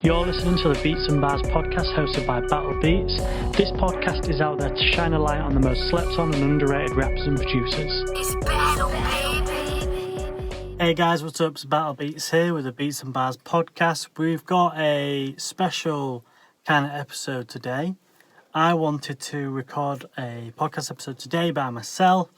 You're listening to the Beats and Bars podcast hosted by BATTL Beats. This podcast is out there to shine a light on the most slept on and underrated rappers and producers. It's BATTL, baby. Hey guys, what's up? It's BATTL Beats here with the Beats and Bars podcast. We've got a special kind of episode today. I wanted to record a podcast episode today by myself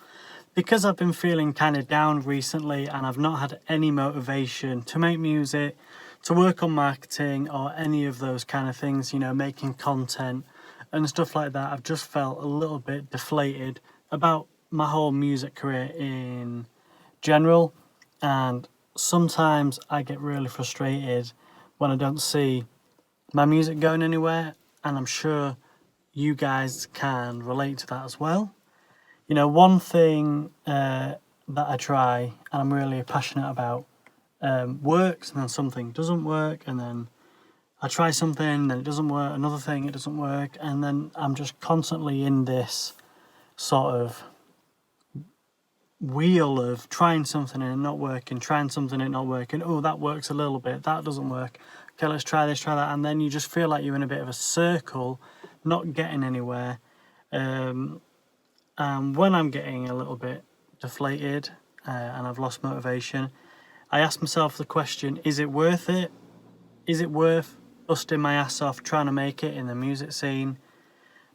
because I've been feeling kind of down recently and I've not had any motivation to make music, to work on marketing or any of those kind of things, making content and stuff like that. I've just felt a little bit deflated about my whole music career in general, and sometimes I get really frustrated when I don't see my music going anywhere, and I'm sure you guys can relate to that as well. One thing that I try and I'm really passionate about works, and then something doesn't work, and then I try something and it doesn't work, another thing it doesn't work, and then I'm just constantly in this sort of wheel of trying something and it not working, trying something and it not working. Oh, that works a little bit, that doesn't work, okay, let's try this, try that, and then you just feel like you're in a bit of a circle, not getting anywhere. And when I'm getting a little bit deflated and I've lost motivation, I ask myself the question, is it worth it? Is it worth busting my ass off trying to make it in the music scene?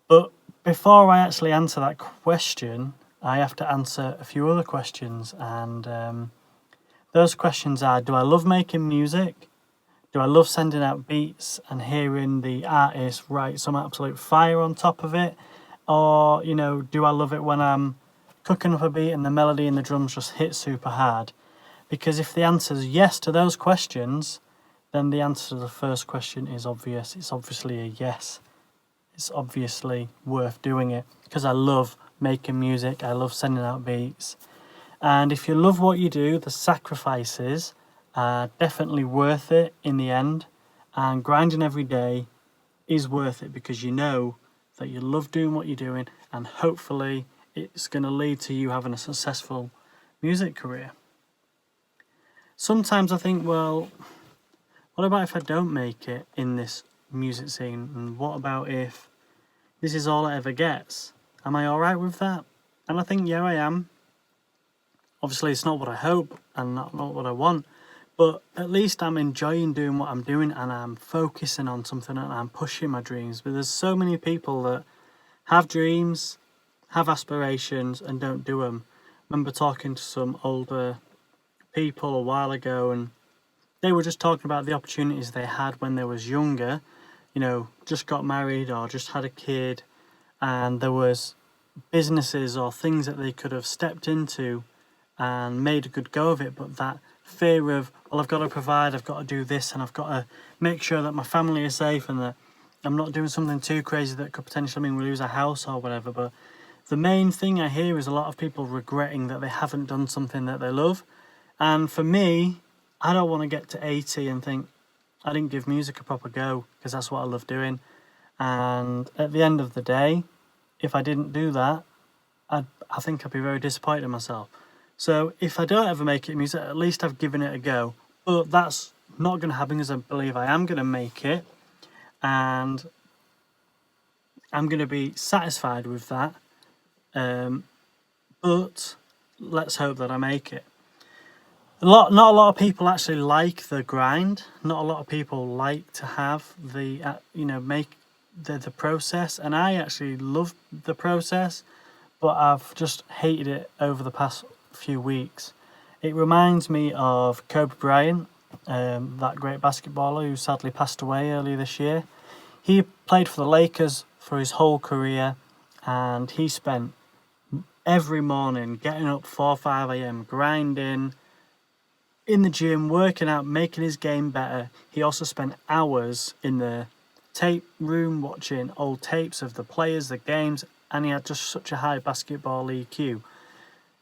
But before I actually answer that question, I have to answer a few other questions. And those questions are, do I love making music? Do I love sending out beats and hearing the artist write some absolute fire on top of it? Or, do I love it when I'm cooking up a beat and the melody and the drums just hit super hard? Because if the answer is yes to those questions, then the answer to the first question is obvious. It's obviously a yes. It's obviously worth doing it because I love making music. I love sending out beats. And if you love what you do, the sacrifices are definitely worth it in the end. And grinding every day is worth it because you know that you love doing what you're doing, and hopefully it's going to lead to you having a successful music career. Sometimes I think, well, what about if I don't make it in this music scene? And what about if this is all it ever gets? Am I alright with that? And I think, yeah, I am. Obviously, it's not what I hope and not what I want, but at least I'm enjoying doing what I'm doing and I'm focusing on something and I'm pushing my dreams. But there's so many people that have dreams, have aspirations and don't do them. I remember talking to some older people a while ago, and they were just talking about the opportunities they had when they was younger, just got married or just had a kid, and there was businesses or things that they could have stepped into and made a good go of it, but that fear of, well, I've got to provide, I've got to do this, and I've got to make sure that my family is safe and that I'm not doing something too crazy that could potentially mean we lose a house or whatever. But the main thing I hear is a lot of people regretting that they haven't done something that they love. And for me, I don't want to get to 80 and think I didn't give music a proper go, because that's what I love doing. And at the end of the day, if I didn't do that, I think I'd be very disappointed in myself. So if I don't ever make it in music, at least I've given it a go. But that's not going to happen because I believe I am going to make it. And I'm going to be satisfied with that. But let's hope that I make it. Not a lot of people actually like the grind. Not a lot of people like to have the, make the process. And I actually love the process, but I've just hated it over the past few weeks. It reminds me of Kobe Bryant, that great basketballer who sadly passed away earlier this year. He played for the Lakers for his whole career, and he spent every morning getting up 4 or 5 a.m, grinding, in the gym, working out, making his game better. He also spent hours in the tape room watching old tapes of the players, the games, and he had just such a high basketball EQ.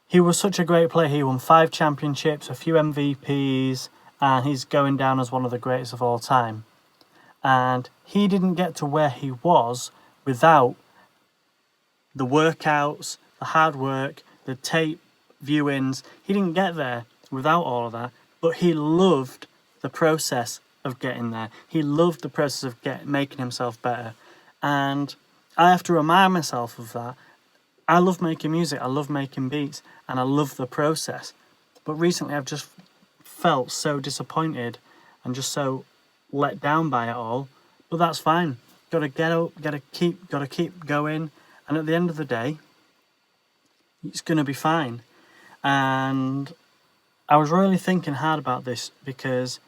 He was such a great player. He won 5 championships, a few MVPs, and he's going down as one of the greatest of all time. And he didn't get to where he was without the workouts, the hard work, the tape viewings. He didn't get there without all of that, but he loved the process of getting there. He loved the process of making himself better. And I have to remind myself of that. I love making music, I love making beats, and I love the process. But recently I've just felt so disappointed and just so let down by it all. But that's fine. Gotta get up, gotta keep going. And at the end of the day, it's gonna be fine. And I was really thinking hard about this because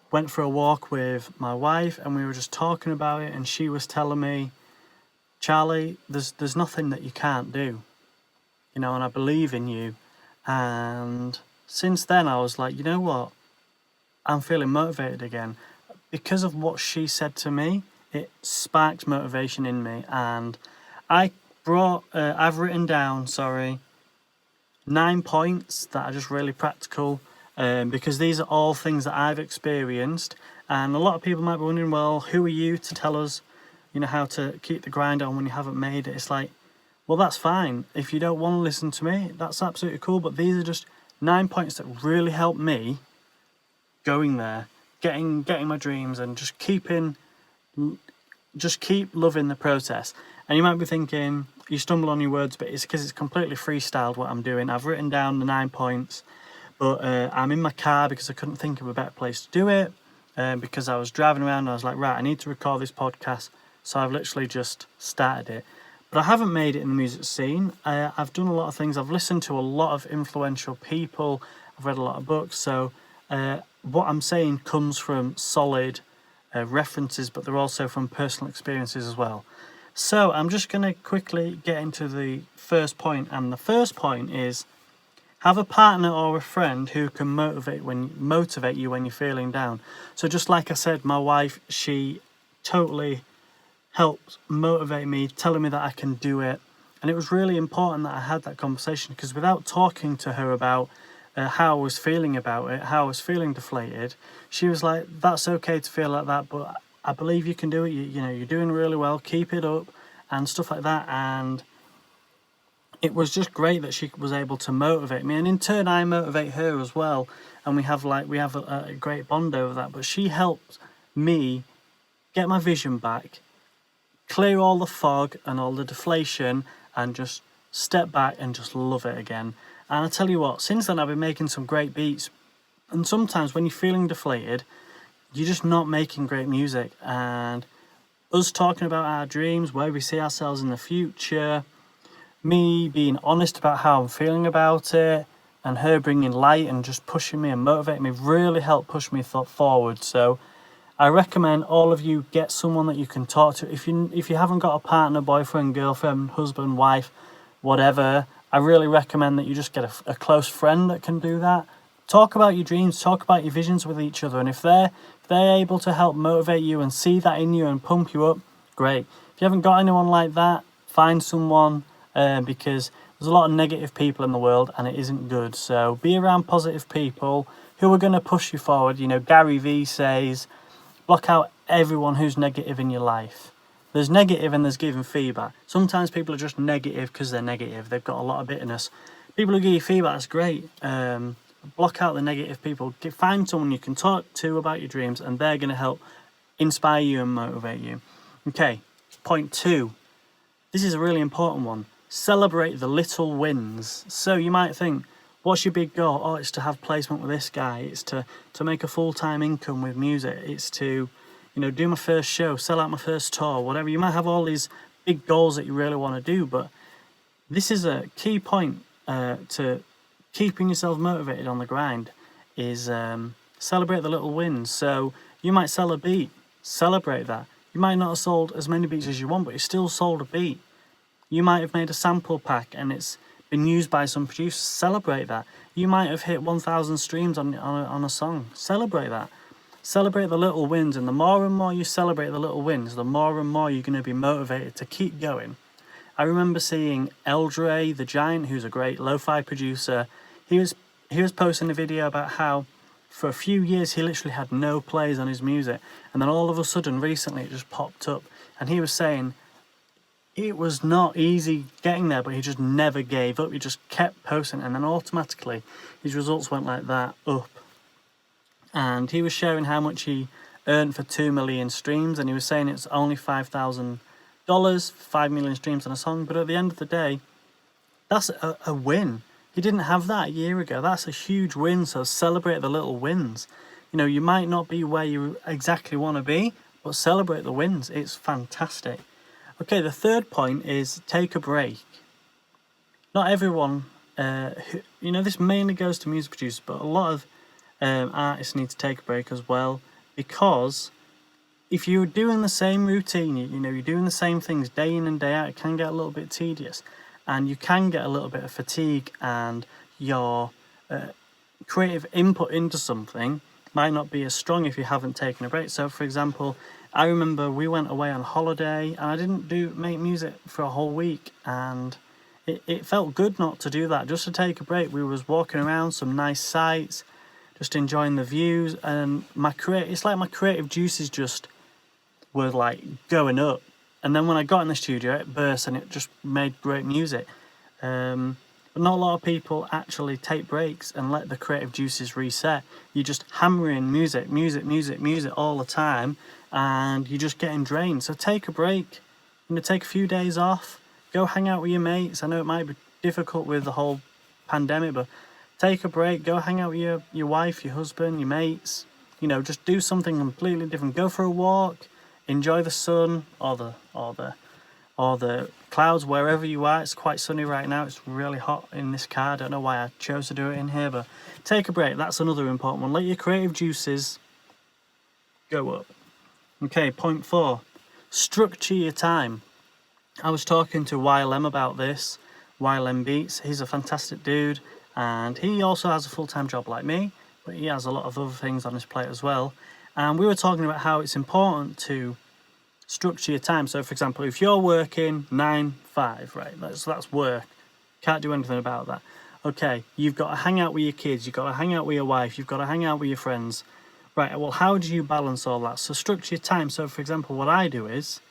I went for a walk with my wife and we were just talking about it, and she was telling me, Charlie, there's nothing that you can't do, and I believe in you. And since then I was like, you know what, I'm feeling motivated again. Because of what she said to me, it sparked motivation in me. And I've written down 9 points that are just really practical, because these are all things that I've experienced. And a lot of people might be wondering, well, who are you to tell us how to keep the grind on when you haven't made it? It's like, well, that's fine. If you don't want to listen to me, that's absolutely cool. But these are just 9 points that really helped me going there, getting my dreams, and just keep loving the process. And you might be thinking, you stumble on your words, but it's because it's completely freestyled what I'm doing. I've written down the 9 points, but I'm in my car because I couldn't think of a better place to do it, because I was driving around and I was like, right, I need to record this podcast. So I've literally just started it. But I haven't made it in the music scene. I've done a lot of things. I've listened to a lot of influential people. I've read a lot of books. So what I'm saying comes from solid references, but they're also from personal experiences as well. So I'm just going to quickly get into the first point. And the first point is, have a partner or a friend who can motivate you when you're feeling down. So just like I said, my wife, she totally helped motivate me, telling me that I can do it. And it was really important that I had that conversation, because without talking to her about how I was feeling about it, how I was feeling deflated, she was like, that's okay to feel like that, but I believe you can do it. You're doing really well, keep it up, and stuff like that. And it was just great that she was able to motivate me, and in turn I motivate her as well, and we have a great bond over that. But she helped me get my vision back, clear all the fog and all the deflation, and just step back and just love it again. And I tell you what, since then I've been making some great beats. And sometimes when you're feeling deflated, you're just not making great music. And us talking about our dreams, where we see ourselves in the future, me being honest about how I'm feeling about it, and her bringing light and just pushing me and motivating me really helped push me forward. So I recommend all of you get someone that you can talk to. If you haven't got a partner, boyfriend, girlfriend, husband, wife, whatever, I really recommend that you just get a close friend that can do that. Talk about your dreams, talk about your visions with each other, and if they're able to help motivate you and see that in you and pump you up, great. If you haven't got anyone like that, find someone, because there's a lot of negative people in the world and it isn't good. So be around positive people who are going to push you forward. Gary Vee says, block out everyone who's negative in your life. There's negative and there's giving feedback. Sometimes people are just negative because they're negative. They've got a lot of bitterness. People who give you feedback, that's great. Block out the negative people. Find someone you can talk to about your dreams, and they're going to help inspire you and motivate you. Okay, point 2. This is a really important one. Celebrate the little wins. So you might think, what's your big goal? Oh, it's to have placement with this guy. It's to make a full-time income with music. It's to, do my first show, sell out my first tour, whatever. You might have all these big goals that you really want to do, but this is a key point to keeping yourself motivated on the grind, is celebrate the little wins. So you might sell a beat, celebrate that. You might not have sold as many beats as you want, but you still sold a beat. You might have made a sample pack and it's been used by some producer, celebrate that. You might have hit 1,000 streams on a song, celebrate that. Celebrate the little wins, and the more and more you celebrate the little wins, the more and more you're going to be motivated to keep going. I remember seeing Eldre, the Giant, who's a great lo-fi producer. He was posting a video about how for a few years he literally had no plays on his music, and then all of a sudden recently it just popped up, and he was saying it was not easy getting there, but he just never gave up. He just kept posting, and then automatically his results went like that up. And he was sharing how much he earned for 2 million streams, and he was saying it's only $5,000, 5 million streams on a song. But at the end of the day, that's a win. He didn't have that a year ago. That's a huge win. So celebrate the little wins. You know, you might not be where you exactly want to be, but celebrate the wins. It's fantastic. Okay, the third point is take a break. Not everyone, this mainly goes to music producers, but a lot of artists need to take a break as well, because if you're doing the same routine, you're doing the same things day in and day out, it can get a little bit tedious, and you can get a little bit of fatigue, and your creative input into something might not be as strong if you haven't taken a break. So, for example, I remember we went away on holiday, and I didn't make music for a whole week, and it felt good not to do that, just to take a break. We was walking around some nice sights, just enjoying the views, and it's like my creative juices just were like going up. And then when I got in the studio, it burst and it just made great music. But not a lot of people actually take breaks and let the creative juices reset. You just hammer in music all the time, and you're just getting drained. So take a break, take a few days off, go hang out with your mates. I know it might be difficult with the whole pandemic, but take a break, go hang out with your wife, your husband, your mates. Just do something completely different. Go for a walk, enjoy the sun or the clouds wherever you are. It's quite sunny right now. It's really hot in this car. I don't know why I chose to do it in here, but take a break. That's another important one. Let your creative juices go up. Okay, point 4. Structure your time. I was talking to YLM about this. YLM Beats. He's a fantastic dude, and he also has a full-time job like me, but he has a lot of other things on his plate as well. And we were talking about how it's important to structure your time. So, for example, if you're working 9-5, right, that's work. Can't do anything about that. Okay, you've got to hang out with your kids, you've got to hang out with your wife, you've got to hang out with your friends. Right, well, how do you balance all that? So structure your time. So, for example, what I do is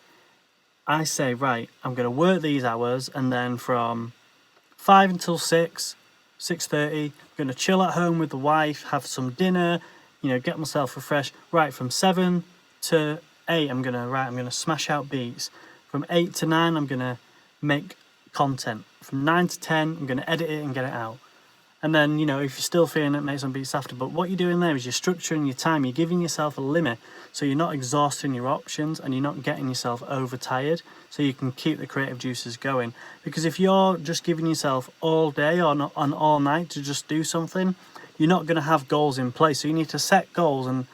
I say, right, I'm going to work these hours, and then from 5 until 6, 6:30, I'm going to chill at home with the wife, have some dinner, get myself refreshed. Right, from 7 to 8, I'm gonna smash out beats. From 8 to 9, I'm gonna make content. From 9 to 10, I'm gonna edit it and get it out. And then, if you're still feeling it, make some beats after. But what you're doing there is you're structuring your time. You're giving yourself a limit, so you're not exhausting your options and you're not getting yourself overtired, so you can keep the creative juices going. Because if you're just giving yourself all day or all night to just do something, you're not going to have goals in place. So you need to set goals, and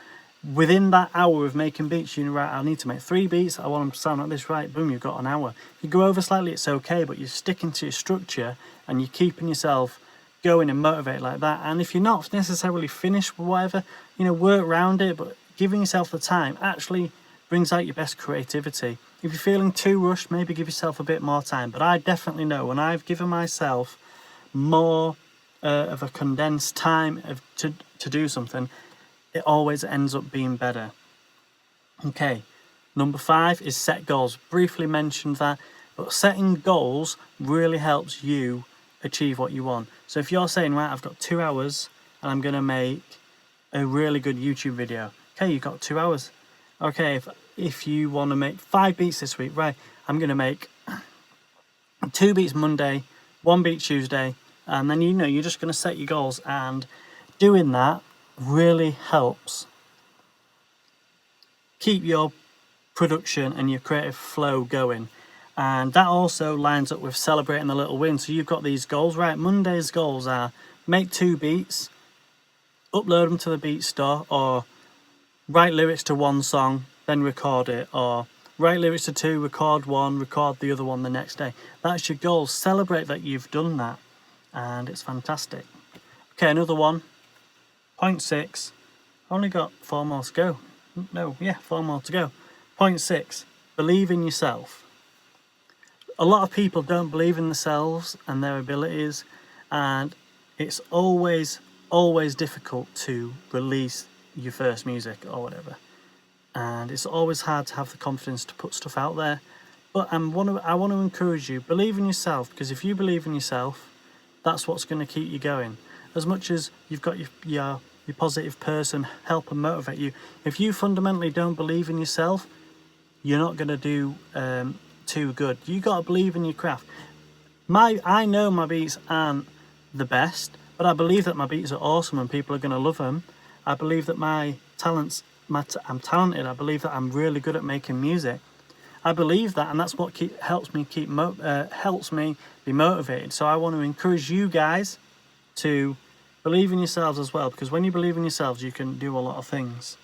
within that hour of making beats, right, I need to make 3 beats, I want them to sound like this, right, boom, you've got an hour. If you go over slightly, it's okay, but you're sticking to your structure and you're keeping yourself going and motivated like that. And if you're not necessarily finished with whatever, work around it, but giving yourself the time actually brings out your best creativity. If you're feeling too rushed, maybe give yourself a bit more time. But I definitely know when I've given myself more of a condensed time to do something, it always ends up being better. Okay, number 5 is set goals. Briefly mentioned that, but setting goals really helps you achieve what you want. So if you're saying, right, I've got 2 hours and I'm going to make a really good YouTube video. Okay, you've got 2 hours. Okay, if you want to make 5 beats this week, right, I'm going to make 2 beats Monday, 1 beat Tuesday, and then you're just going to set your goals, and doing that really helps keep your production and your creative flow going. And that also lines up with celebrating the little wins. So you've got these goals, right? Monday's goals are make 2 beats, upload them to the beat store, or write lyrics to 1 song, then record it, or write lyrics to 2, record 1, record the other one the next day. That's your goal. Celebrate that you've done that, and it's fantastic. Okay, another one. Point 6. Only got 4 more to go. 4 more to go. Point 6. Believe in yourself. A lot of people don't believe in themselves and their abilities, and it's always difficult to release your first music or whatever. And it's always hard to have the confidence to put stuff out there. But I want to encourage you, believe in yourself, because if you believe in yourself, that's what's going to keep you going. As much as you've got your your positive person, help and motivate you. If you fundamentally don't believe in yourself, you're not going to do too good. You got to believe in your craft. I know my beats aren't the best, but I believe that my beats are awesome and people are going to love them. I believe that I'm talented. I believe that I'm really good at making music. I believe that, and that's what helps me be motivated. So I want to encourage you guys to believe in yourselves as well, because when you believe in yourselves, you can do a lot of things.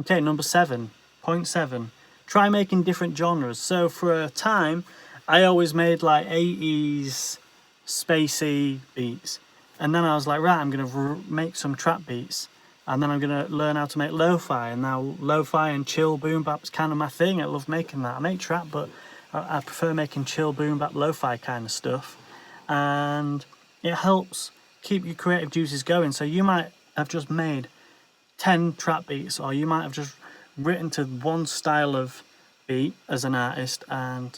Okay, number 7.7. Try making different genres. So for a time, I always made like 80s spacey beats, and then I was like, right, I'm gonna make some trap beats, and then I'm gonna learn how to make lo-fi. And now lo-fi and chill boom bap's kind of my thing. I love making that. I make trap, but I prefer making chill boom bap lo-fi kind of stuff, and it helps keep your creative juices going. So you might have just made 10 trap beats, or you might have just written to one style of beat as an artist, and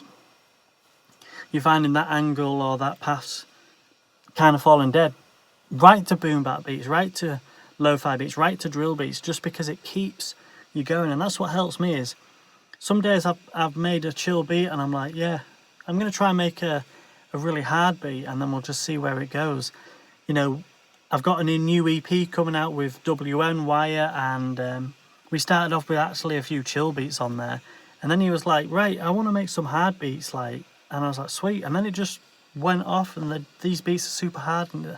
you're finding that angle or that path's kind of falling dead. Write to boom bap beats, write to lo-fi beats, write to drill beats, just because it keeps you going. And that's what helps me. Is some days I've made a chill beat and I'm like, yeah, I'm going to try and make a really hard beat, and then we'll just see where it goes. You know, I've got a new EP coming out with WN Wire, and we started off with actually a few chill beats on there, and then he was like, right, I want to make some hard beats, like, and I was like, sweet. And then it just went off, and these beats are super hard, and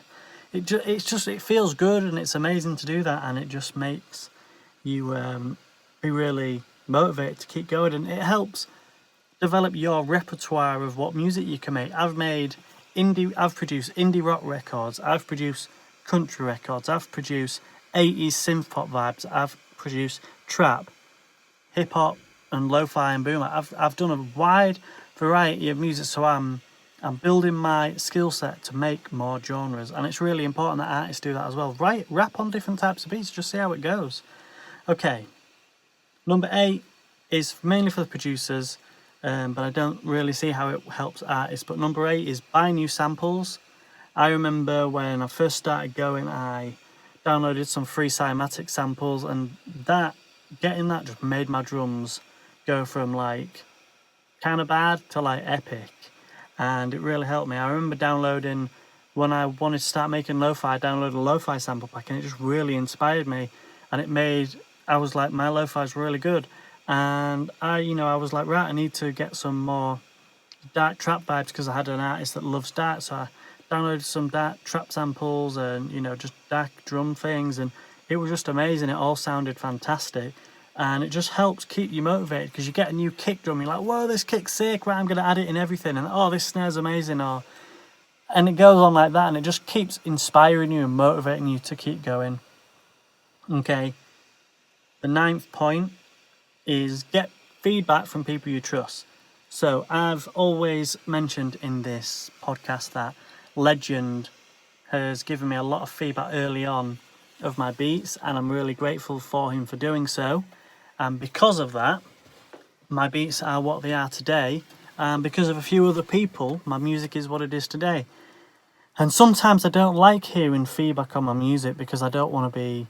it feels good, and it's amazing to do that, and it just makes you be really motivated to keep going, and it helps develop your repertoire of what music you can make. I've produced indie rock records, I've produced country records, I've produced 80s synth pop vibes, I've produced trap, hip hop and lo-fi and boom. I've done a wide variety of music, so I'm building my skill set to make more genres, and it's really important that artists do that as well. Rap on different types of beats, just see how it goes. Okay, number 8 is mainly for the producers, but I don't really see how it helps artists. But number 8 is buy new samples. I remember when I first started going, I downloaded some free Cymatic samples, and getting that just made my drums go from like kind of bad to like epic, and it really helped me. I remember downloading, when I wanted to start making lo-fi, I downloaded a lo-fi sample pack, and it just really inspired me, and I was like, my lo-fi is really good. And I was like, right, I need to get some more dark trap vibes, because I had an artist that loves dark, so I downloaded some dark trap samples and just dark drum things, and it was just amazing. It all sounded fantastic, and it just helps keep you motivated, because you get a new kick drum, you're like, whoa, this kick's sick, right, I'm going to add it in everything, and oh, this snare's amazing, and it goes on like that, and it just keeps inspiring you and motivating you to keep going. Okay, the 9th point is get feedback from people you trust. So I've always mentioned in this podcast that Legend has given me a lot of feedback early on of my beats, and I'm really grateful for him for doing so. And because of that, my beats are what they are today, and because of a few other people, my music is what it is today. And sometimes I don't like hearing feedback on my music, because I don't want to be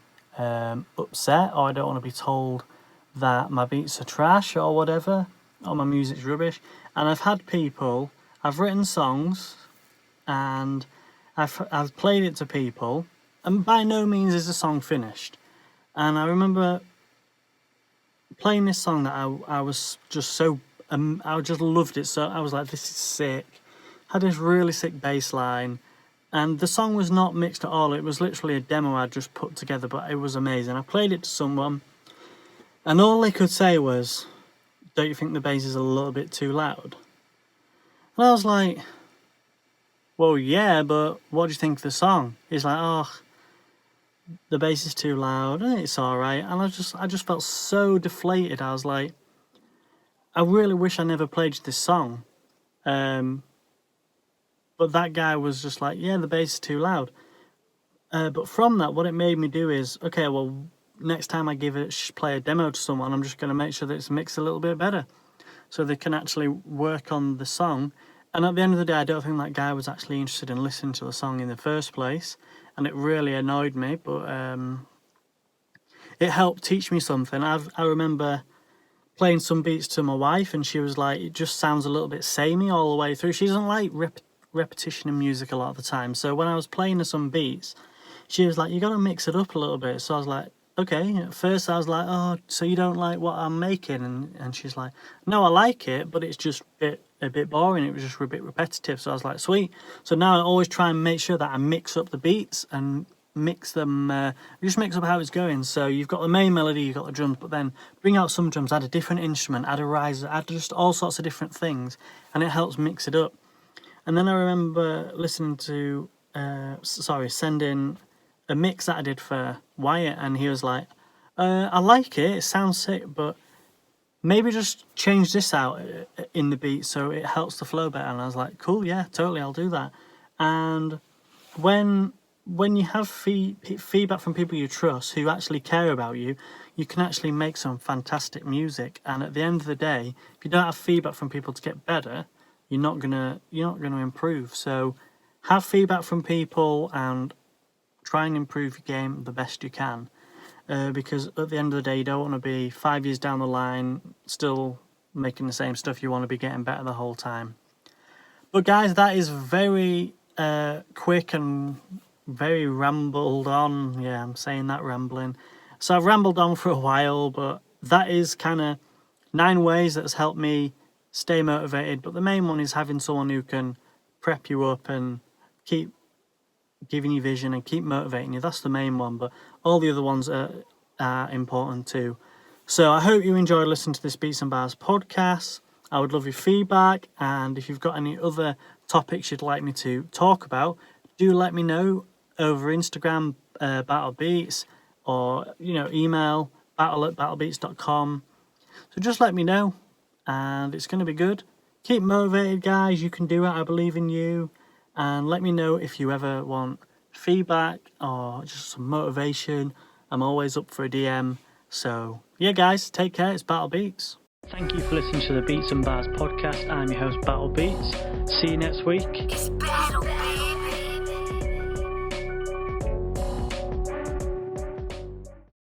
upset, or I don't want to be told that my beats are trash or whatever, or my music's rubbish. And I've written songs, and I've played it to people, and by no means is the song finished. And I remember playing this song that I was just so I just loved it. So I was like, this is sick. Had this really sick bass line, and the song was not mixed at all. It was literally a demo I'd just put together, but it was amazing. I played it to someone, and all they could say was, don't you think the bass is a little bit too loud? And I was like, well, yeah, but what do you think of the song? He's like, oh, the bass is too loud, and it's alright. And I just felt so deflated. I was like, I really wish I never played this song. But that guy was just like, yeah, the bass is too loud. But from that, what it made me do is, okay, well, next time I play a demo to someone, I'm just going to make sure that it's mixed a little bit better, so they can actually work on the song. And at the end of the day, I don't think that guy was actually interested in listening to the song in the first place, and it really annoyed me. But it helped teach me something. I remember playing some beats to my wife, and she was like, it just sounds a little bit samey all the way through. She doesn't like repetition in music a lot of the time. So when I was playing her some beats, she was like, you got to mix it up a little bit. So I was like, okay. At first I was like, oh, so you don't like what I'm making? And she's like, no, I like it, but it's just a bit boring. It was just a bit repetitive. So I was like, sweet. So now I always try and make sure that I mix up the beats and mix them, just mix up how it's going. So you've got the main melody, you've got the drums, but then bring out some drums, add a different instrument, add a riser, add just all sorts of different things, and it helps mix it up. And then I remember listening to, sending a mix that I did for Wyatt, and he was like, I like it sounds sick, but maybe just change this out in the beat so it helps the flow better. And I was like, cool, yeah, totally, I'll do that. And when you have feedback from people you trust who actually care about you, you can actually make some fantastic music. And at the end of the day, if you don't have feedback from people to get better, you're not gonna improve. So have feedback from people and try and improve your game the best you can. Because at the end of the day, you don't want to be 5 years down the line still making the same stuff. You want to be getting better the whole time. But guys, that is very quick and very rambled on. Yeah, I'm saying that, rambling. So I've rambled on for a while, but that is kind of 9 ways that's helped me stay motivated. But the main one is having someone who can prep you up and keep giving you vision and keep motivating you. That's the main one, but all the other ones are important too. So I hope you enjoyed listening to this Beats and Bars podcast. I would love your feedback, and if you've got any other topics you'd like me to talk about, do let me know over Instagram, Battle Beats, or email battle@battlebeats.com. So just let me know, and it's going to be good. Keep motivated, guys. You can do it. I believe in you. And let me know if you ever want feedback or just some motivation. I'm always up for a DM. So yeah, guys, take care. It's Battle Beats. Thank you for listening to the Beats and Bars podcast. I'm your host, Battle Beats. See you next week.